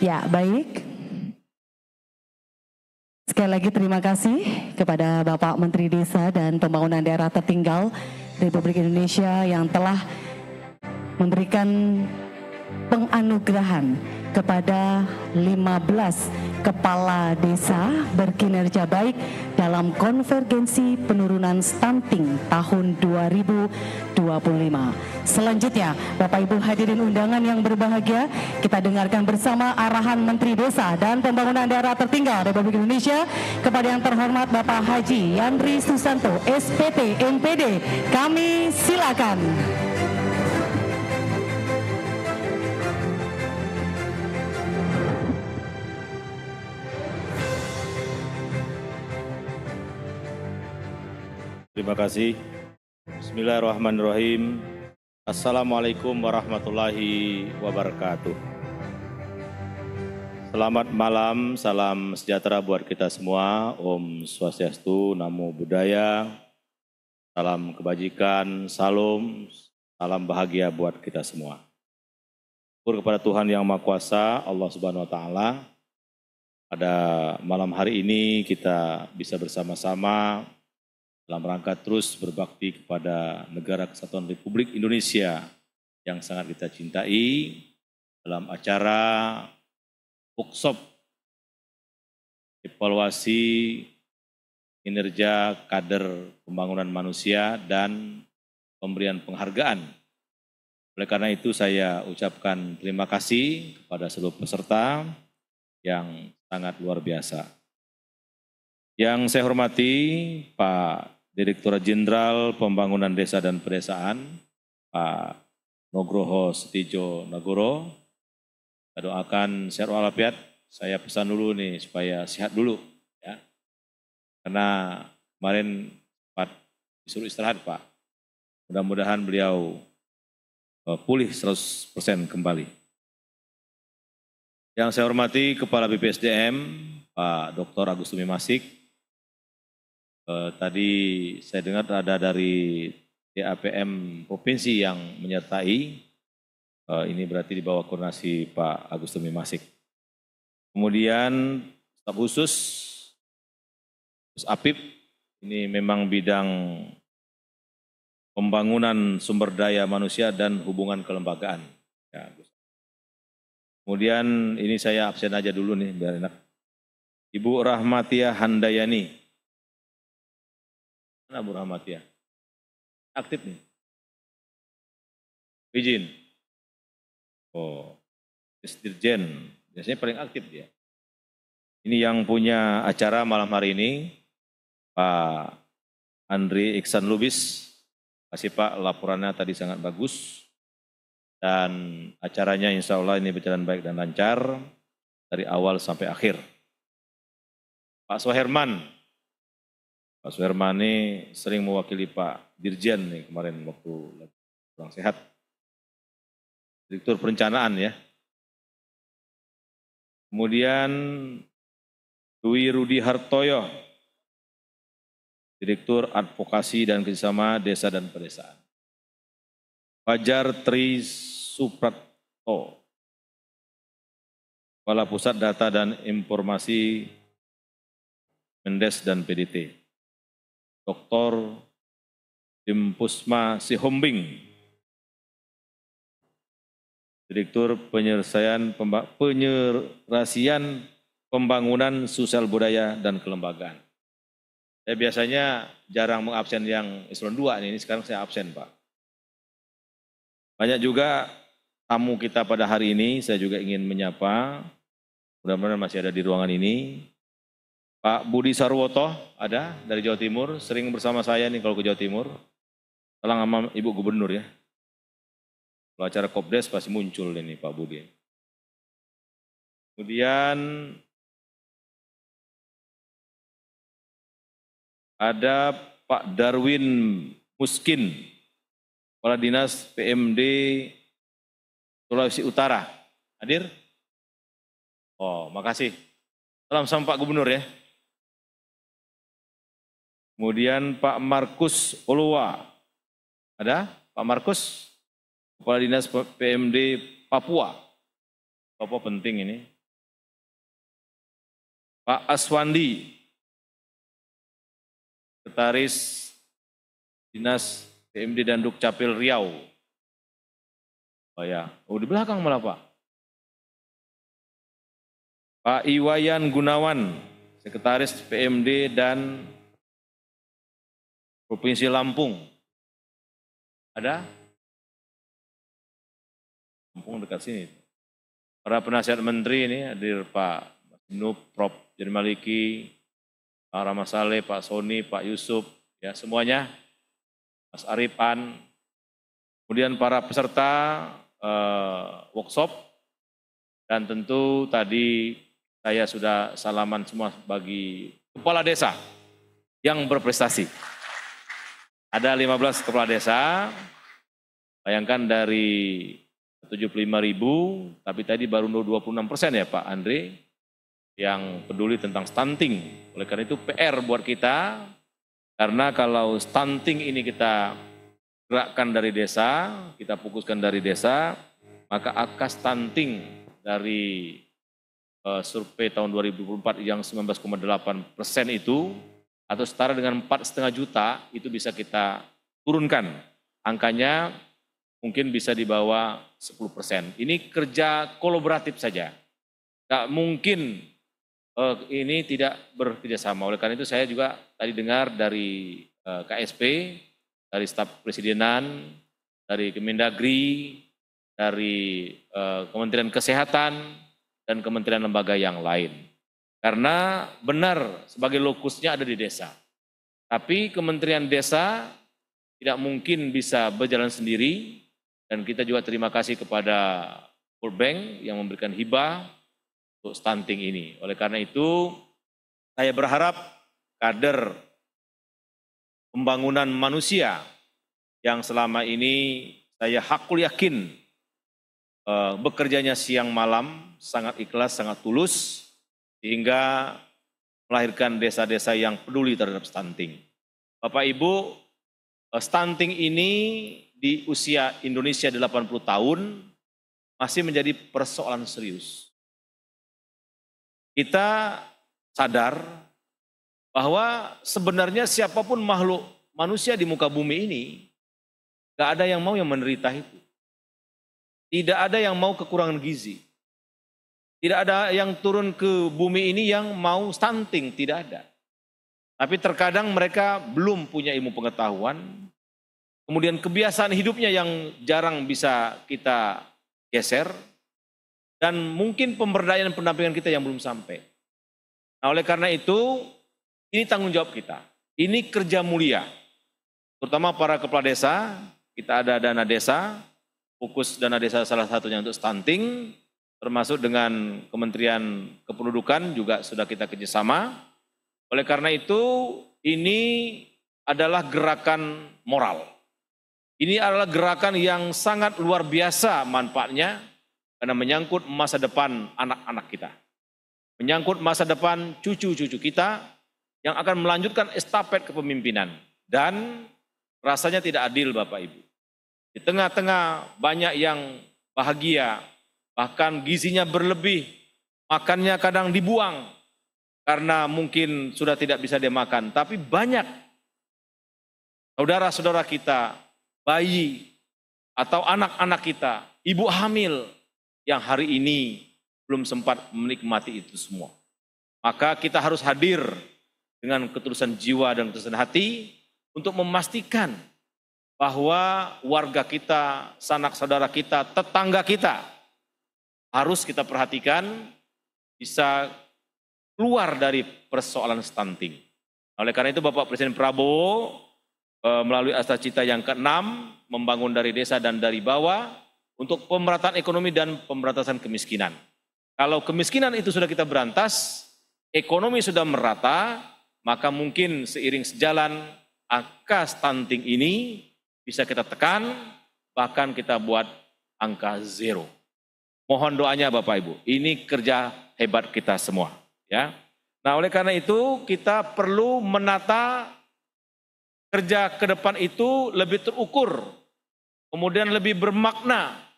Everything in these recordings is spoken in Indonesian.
Ya, baik. Sekali lagi terima kasih kepada Bapak Menteri Desa dan Pembangunan Daerah Tertinggal Republik Indonesia yang telah memberikan penganugerahan kepada 15 kepala desa berkinerja baik dalam konvergensi penurunan stunting tahun 2025. Selanjutnya, Bapak Ibu hadirin undangan yang berbahagia, kita dengarkan bersama arahan Menteri Desa dan Pembangunan Daerah Tertinggal Republik Indonesia kepada yang terhormat Bapak Haji Yandri Susanto, SPT MPD. Kami silakan. Terima kasih. Bismillahirrahmanirrahim. Assalamualaikum warahmatullahi wabarakatuh. Selamat malam, salam sejahtera buat kita semua. Om Swastiastu, Namo Buddhaya, salam kebajikan, salam bahagia buat kita semua. Syukur kepada Tuhan Yang Maha Kuasa, Allah Subhanahu Wa Taala. Pada malam hari ini kita bisa bersama-sama dalam rangka terus berbakti kepada Negara Kesatuan Republik Indonesia yang sangat kita cintai dalam acara workshop evaluasi kinerja kader pembangunan manusia dan pemberian penghargaan. Oleh karena itu saya ucapkan terima kasih kepada seluruh peserta yang sangat luar biasa. Yang saya hormati Pak Direktur Jenderal Pembangunan Desa dan Pedesaan, Pak Nugroho Setijo Nagoro. Saya doakan sehat walafiat. Saya pesan dulu nih supaya sehat dulu, ya. Karena kemarin Pak disuruh istirahat, Pak. Mudah-mudahan beliau pulih 100% kembali. Yang saya hormati Kepala BPSDM, Pak Dr. Agus Tumimasik. Tadi saya dengar ada dari DAPM Provinsi yang menyertai, ini berarti di bawah koordinasi Pak Agus Tumimasik. Kemudian staf khusus Apip, ini memang bidang pembangunan sumber daya manusia dan hubungan kelembagaan. Ya, kemudian ini saya absen aja dulu nih biar enak. Ibu Rahmatia Handayani. Mana Bu Rahmatia? Aktif nih. Izin. Oh, Dirjen. Biasanya paling aktif dia. Ini yang punya acara malam hari ini, Pak Andri Iksan Lubis. Kasih Pak, laporannya tadi sangat bagus. Dan acaranya insya Allah ini berjalan baik dan lancar dari awal sampai akhir. Pak Soherman. Pak Soherman ini sering mewakili Pak Dirjen nih kemarin waktu kurang sehat. Direktur Perencanaan ya. Kemudian Dwi Rudi Hartoyo, Direktur Advokasi dan Kerjasama Desa dan Pedesaan. Fajar Tri Supratto, Kepala Pusat Data dan Informasi Mendes dan PDT. Dr. Dimpusma Sihombing, Direktur Penyelesaian Penyelesaian Pembangunan Sosial Budaya dan Kelembagaan. Saya biasanya jarang mengabsen yang eselon 2 ini sekarang saya absen Pak. Banyak juga tamu kita pada hari ini, saya juga ingin menyapa, mudah-mudahan masih ada di ruangan ini. Pak Budi Sarwoto ada dari Jawa Timur, sering bersama saya nih kalau ke Jawa Timur. Salam sama Ibu Gubernur ya. Kalau acara Kopdes pasti muncul ini Pak Budi. Kemudian ada Pak Darwin Muskin, Kepala Dinas PMD Sulawesi Utara. Hadir? Oh, makasih. Salam sama Pak Gubernur ya. Kemudian Pak Markus Oluwa. Ada Pak Markus, Kepala Dinas PMD Papua. Papua penting ini. Pak Aswandi, Sekretaris Dinas PMD dan Dukcapil Riau. Oh ya, di belakang malah Pak. Pak Iwayan Gunawan, Sekretaris PMD dan Provinsi Lampung. Ada? Lampung dekat sini. Para penasihat menteri ini hadir Pak Nup, Prof. Jani Maliki, Pak Rahmat Saleh, Pak Soni, Pak Yusuf, ya semuanya, Mas Arifan, kemudian para peserta workshop, dan tentu tadi saya sudah salaman semua bagi kepala desa yang berprestasi. Ada 15 kepala desa, bayangkan dari 75.000, tapi tadi baru 26% ya Pak Andre, yang peduli tentang stunting. Oleh karena itu PR buat kita, karena kalau stunting ini kita gerakkan dari desa, kita fokuskan dari desa, maka angka stunting dari survei tahun 2024 yang 19,8% itu, atau setara dengan 4,5 juta, itu bisa kita turunkan. Angkanya mungkin bisa di bawah 10%. Ini kerja kolaboratif saja. Nggak mungkin ini tidak bekerjasama. Oleh karena itu saya juga tadi dengar dari KSP, dari staf presidenan, dari Kemendagri, dari Kementerian Kesehatan, dan kementerian lembaga yang lain. Karena benar sebagai lokusnya ada di desa. Tapi Kementerian Desa tidak mungkin bisa berjalan sendiri, dan kita juga terima kasih kepada World Bank yang memberikan hibah untuk stunting ini. Oleh karena itu, saya berharap kader pembangunan manusia yang selama ini saya hakul yakin bekerjanya siang malam, sangat ikhlas, sangat tulus, sehingga melahirkan desa-desa yang peduli terhadap stunting. Bapak Ibu, stunting ini di usia Indonesia 80 tahun masih menjadi persoalan serius. Kita sadar bahwa sebenarnya siapapun makhluk manusia di muka bumi ini, gak ada yang mau yang menderita itu. Tidak ada yang mau kekurangan gizi. Tidak ada yang turun ke bumi ini yang mau stunting, tidak ada. Tapi terkadang mereka belum punya ilmu pengetahuan, kemudian kebiasaan hidupnya yang jarang bisa kita geser, dan mungkin pemberdayaan pendampingan kita yang belum sampai. Nah, oleh karena itu, ini tanggung jawab kita. Ini kerja mulia. Terutama para kepala desa, kita ada dana desa, fokus dana desa salah satunya untuk stunting, termasuk dengan Kementerian Kependudukan juga sudah kita kerjasama. Oleh karena itu, ini adalah gerakan moral. Ini adalah gerakan yang sangat luar biasa manfaatnya, karena menyangkut masa depan anak-anak kita. Menyangkut masa depan cucu-cucu kita yang akan melanjutkan estafet kepemimpinan. Dan rasanya tidak adil Bapak Ibu. Di tengah-tengah banyak yang bahagia, bahkan gizinya berlebih, makannya kadang dibuang karena mungkin sudah tidak bisa dimakan. Tapi banyak saudara-saudara kita, bayi atau anak-anak kita, ibu hamil yang hari ini belum sempat menikmati itu semua. Maka kita harus hadir dengan ketulusan jiwa dan ketulusan hati untuk memastikan bahwa warga kita, sanak saudara kita, tetangga kita harus kita perhatikan bisa keluar dari persoalan stunting. Oleh karena itu Bapak Presiden Prabowo melalui Astra Cita yang ke-6 membangun dari desa dan dari bawah untuk pemerataan ekonomi dan pemberantasan kemiskinan. Kalau kemiskinan itu sudah kita berantas, ekonomi sudah merata, maka mungkin seiring sejalan angka stunting ini bisa kita tekan, bahkan kita buat angka zero. Mohon doanya Bapak Ibu, ini kerja hebat kita semua. Ya. Nah oleh karena itu kita perlu menata kerja ke depan itu lebih terukur, kemudian lebih bermakna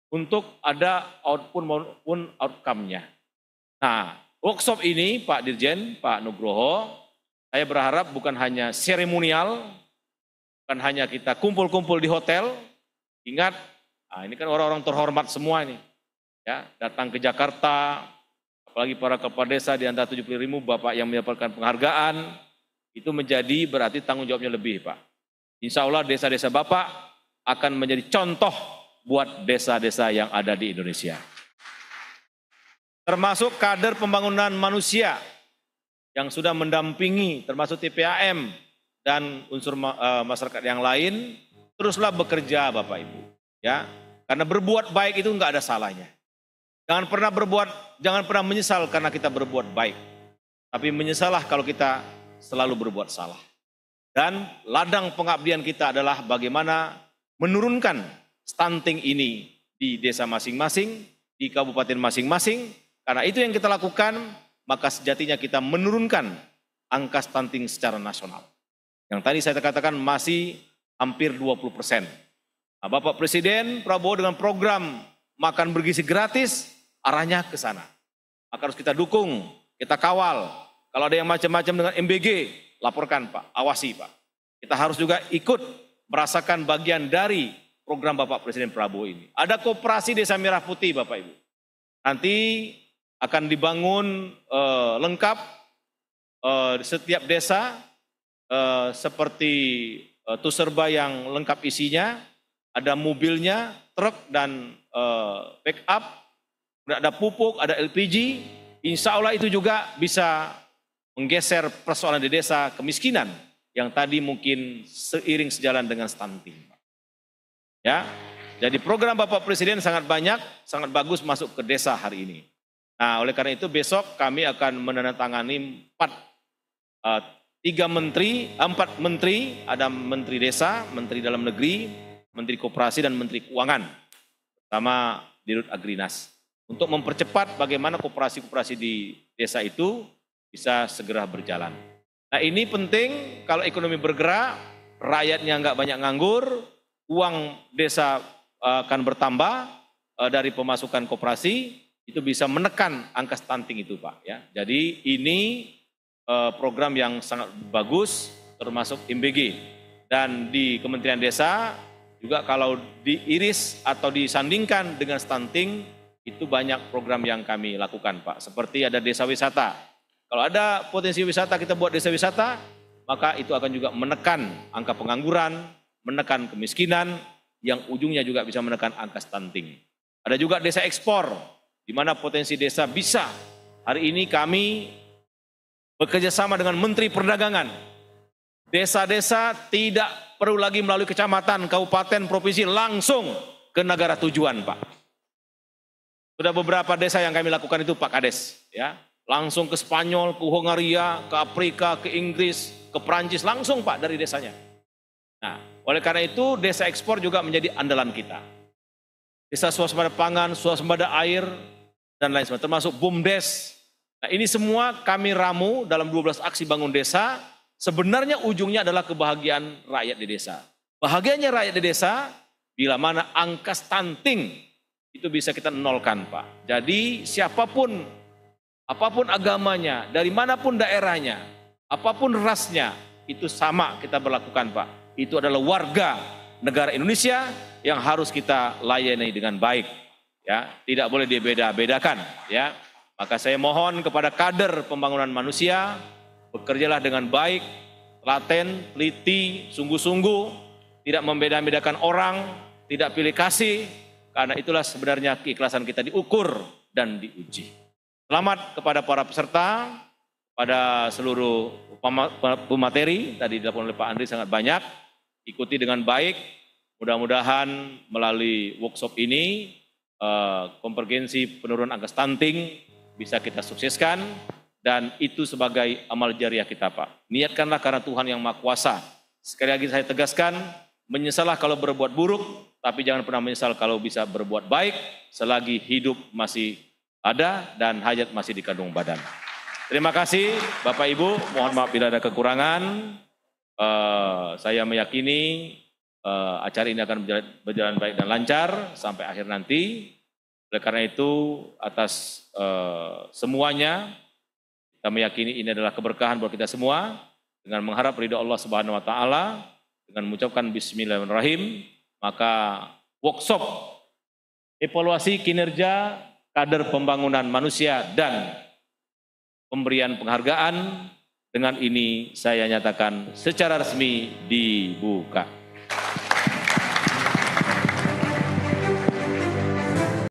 untuk ada output maupun outcome-nya. Nah workshop ini Pak Dirjen, Pak Nugroho, saya berharap bukan hanya seremonial, bukan hanya kita kumpul-kumpul di hotel. Ingat, ini kan orang-orang terhormat semua ini, ya, datang ke Jakarta, apalagi para kepala desa di antara 70.000 Bapak yang mendapatkan penghargaan, itu menjadi berarti tanggung jawabnya lebih, Pak. Insya Allah desa-desa Bapak akan menjadi contoh buat desa-desa yang ada di Indonesia. Termasuk kader pembangunan manusia yang sudah mendampingi, termasuk TPAM dan unsur masyarakat yang lain, teruslah bekerja Bapak Ibu. Ya, karena berbuat baik itu enggak ada salahnya. Jangan pernah menyesal karena kita berbuat baik. Tapi menyesalah kalau kita selalu berbuat salah. Dan ladang pengabdian kita adalah bagaimana menurunkan stunting ini di desa masing-masing, di kabupaten masing-masing. Karena itu yang kita lakukan, maka sejatinya kita menurunkan angka stunting secara nasional. Yang tadi saya katakan masih hampir 20%. Nah, Bapak Presiden Prabowo dengan program makan bergizi gratis, arahnya ke sana. Maka harus kita dukung, kita kawal. Kalau ada yang macam-macam dengan MBG, laporkan Pak, awasi Pak. Kita harus juga ikut merasakan bagian dari program Bapak Presiden Prabowo ini. Ada koperasi Desa Merah Putih Bapak Ibu. Nanti akan dibangun lengkap di setiap desa seperti tuserba yang lengkap isinya, ada mobilnya, truk dan backup, ada pupuk, ada LPG. Insya Allah itu juga bisa menggeser persoalan di desa kemiskinan yang tadi mungkin seiring sejalan dengan stunting. Ya, jadi program Bapak Presiden sangat banyak, sangat bagus masuk ke desa hari ini. Nah, oleh karena itu besok kami akan menandatangani 4 menteri, ada Menteri Desa, Menteri Dalam Negeri, Menteri Koperasi dan Menteri Keuangan, sama Dirut Agrinas, untuk mempercepat bagaimana koperasi-koperasi di desa itu bisa segera berjalan. Nah, ini penting kalau ekonomi bergerak, rakyatnya nggak banyak nganggur, uang desa akan bertambah dari pemasukan koperasi. Itu bisa menekan angka stunting itu Pak. Ya. Jadi ini program yang sangat bagus termasuk MBG. Dan di Kementerian Desa juga kalau diiris atau disandingkan dengan stunting itu banyak program yang kami lakukan Pak. Seperti ada desa wisata. Kalau ada potensi wisata kita buat desa wisata, maka itu akan juga menekan angka pengangguran, menekan kemiskinan, yang ujungnya juga bisa menekan angka stunting. Ada juga desa ekspor, di mana potensi desa bisa. Hari ini kami bekerja sama dengan Menteri Perdagangan. Desa-desa tidak perlu lagi melalui kecamatan, kabupaten, provinsi, langsung ke negara tujuan Pak. Sudah beberapa desa yang kami lakukan itu Pak Kades. Ya, langsung ke Spanyol, ke Hongaria, ke Afrika, ke Inggris, ke Perancis, langsung Pak dari desanya. Nah, oleh karena itu desa ekspor juga menjadi andalan kita. Desa swasembada pangan, swasembada air, dan lain sebagainya, termasuk BUMDes. Nah, ini semua kami ramu dalam 12 aksi bangun desa, sebenarnya ujungnya adalah kebahagiaan rakyat di desa. Bahagianya rakyat di desa, bila mana angka stunting itu bisa kita nolkan Pak. Jadi siapapun, apapun agamanya, dari manapun daerahnya, apapun rasnya, itu sama kita berlakukan Pak. Itu adalah warga negara Indonesia yang harus kita layani dengan baik. Ya, tidak boleh dibeda-bedakan. Ya, maka saya mohon kepada kader pembangunan manusia, bekerjalah dengan baik, telaten, teliti, sungguh-sungguh, tidak membeda-bedakan orang, tidak pilih kasih, karena itulah sebenarnya keikhlasan kita diukur dan diuji. Selamat kepada para peserta, pada seluruh pemateri, tadi dilakukan oleh Pak Andri sangat banyak, ikuti dengan baik, mudah-mudahan melalui workshop ini, konvergensi penurunan angka stunting bisa kita sukseskan, dan itu sebagai amal jariah kita Pak. Niatkanlah karena Tuhan yang Maha Kuasa. Sekali lagi saya tegaskan, menyesallah kalau berbuat buruk, tapi jangan pernah menyesal kalau bisa berbuat baik, selagi hidup masih ada dan hajat masih di kandung badan. Terima kasih Bapak Ibu, mohon maaf bila ada kekurangan. Saya meyakini acara ini akan berjalan baik dan lancar sampai akhir nanti. Oleh karena itu, atas semuanya, Kita meyakini ini adalah keberkahan buat kita semua. Dengan mengharap ridha Allah Subhanahu wa taala, dengan mengucapkan bismillahirrahmanirrahim, maka workshop evaluasi kinerja kader pembangunan manusia dan pemberian penghargaan dengan ini saya nyatakan secara resmi dibuka.